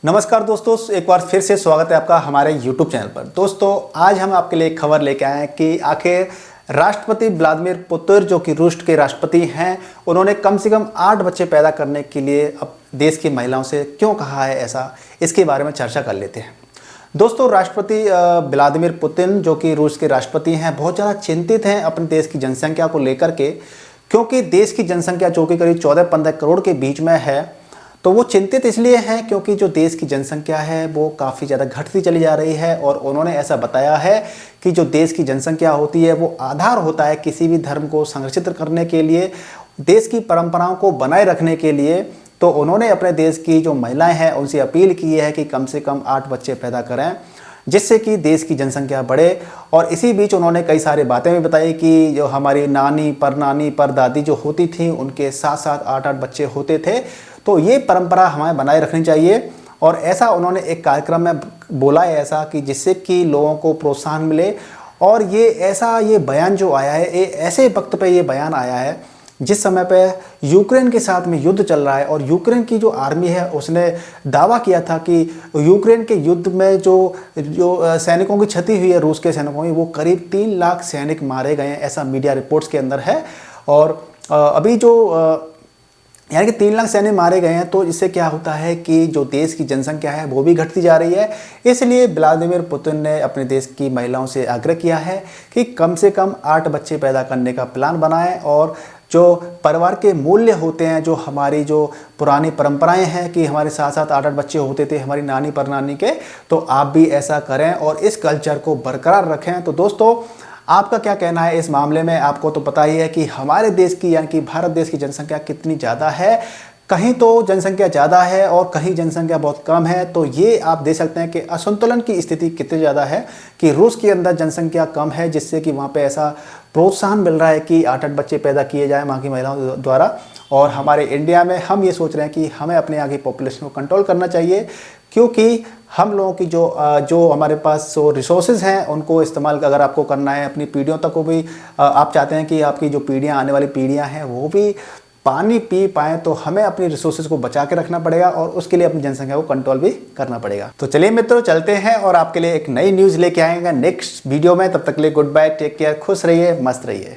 नमस्कार दोस्तों, एक बार फिर से स्वागत है आपका हमारे YouTube चैनल पर। दोस्तों, आज हम आपके लिए एक खबर लेके आए हैं कि आखिर राष्ट्रपति व्लादिमीर पुतिन जो कि रूस के राष्ट्रपति हैं, उन्होंने कम से कम 8 बच्चे पैदा करने के लिए अब देश की महिलाओं से क्यों कहा है ऐसा, इसके बारे में चर्चा कर लेते हैं। दोस्तों, राष्ट्रपति व्लादिमीर पुतिन जो कि रूस के राष्ट्रपति हैं, बहुत ज़्यादा चिंतित हैं अपने देश की जनसंख्या को लेकर के, क्योंकि देश की जनसंख्या जो कि करीब 14-15 करोड़ के बीच में है। तो वो चिंतित इसलिए हैं क्योंकि जो देश की जनसंख्या है वो काफ़ी ज़्यादा घटती चली जा रही है, और उन्होंने ऐसा बताया है कि जो देश की जनसंख्या होती है वो आधार होता है किसी भी धर्म को संरक्षित करने के लिए, देश की परंपराओं को बनाए रखने के लिए। तो उन्होंने अपने देश की जो महिलाएं हैं उनसे अपील की है कि कम से कम 8 बच्चे पैदा करें, जिससे कि देश की जनसंख्या बढ़े। और इसी बीच उन्होंने कई सारी बातें भी बताई कि जो हमारी नानी पर दादी जो होती थी उनके 7-7, 8-8 बच्चे होते थे, तो ये परंपरा हमें बनाए रखनी चाहिए। और ऐसा उन्होंने एक कार्यक्रम में बोला है ऐसा कि जिससे कि लोगों को प्रोत्साहन मिले। और ये बयान जो आया है, ये ऐसे वक्त पे ये बयान आया है जिस समय पे यूक्रेन के साथ में युद्ध चल रहा है, और यूक्रेन की जो आर्मी है उसने दावा किया था कि यूक्रेन के युद्ध में जो सैनिकों की क्षति हुई है, रूस के सैनिकों की, वो करीब 3 लाख सैनिक मारे गए हैं, ऐसा मीडिया रिपोर्ट्स के अंदर है। और अभी जो यानी कि 3 लाख सैनिक मारे गए हैं, तो इससे क्या होता है कि जो देश की जनसंख्या है वो भी घटती जा रही है। इसलिए व्लादिमीर पुतिन ने अपने देश की महिलाओं से आग्रह किया है कि कम से कम 8 बच्चे पैदा करने का प्लान बनाएं, और जो परिवार के मूल्य होते हैं, जो हमारी जो पुरानी परंपराएं हैं कि हमारे 7-7, 8-8 बच्चे होते थे हमारी नानी परनानी के, तो आप भी ऐसा करें और इस कल्चर को बरकरार रखें। तो दोस्तों, आपका क्या कहना है इस मामले में? आपको तो पता ही है कि हमारे देश की यानी कि भारत देश की जनसंख्या कितनी ज़्यादा है। कहीं तो जनसंख्या ज़्यादा है और कहीं जनसंख्या बहुत कम है। तो ये आप देख सकते हैं कि असंतुलन की स्थिति कितनी ज़्यादा है कि रूस के अंदर जनसंख्या कम है, जिससे कि वहाँ पे ऐसा प्रोत्साहन मिल रहा है कि 8-8 बच्चे पैदा किए जाएँ वहाँ की महिलाओं द्वारा। और हमारे इंडिया में हम ये सोच रहे हैं कि हमें अपने यहाँ की पॉपुलेशन को कंट्रोल करना चाहिए, क्योंकि हम लोगों की जो हमारे पास जो रिसोर्सेज हैं उनको इस्तेमाल अगर आपको करना है अपनी पीढ़ियों तक को भी, आप चाहते हैं कि आपकी जो पीढ़ियाँ आने वाली पीढ़ियाँ हैं वो भी पानी पी पाएँ, तो हमें अपनी रिसोर्सेज को बचा के रखना पड़ेगा और उसके लिए अपनी जनसंख्या को कंट्रोल भी करना पड़ेगा। तो चलिए मित्रों, चलते हैं और आपके लिए एक नई न्यूज़ लेके आएंगे नेक्स्ट वीडियो में। तब तक के लिए गुड बाय, टेक केयर, खुश रहिए, मस्त रहिए।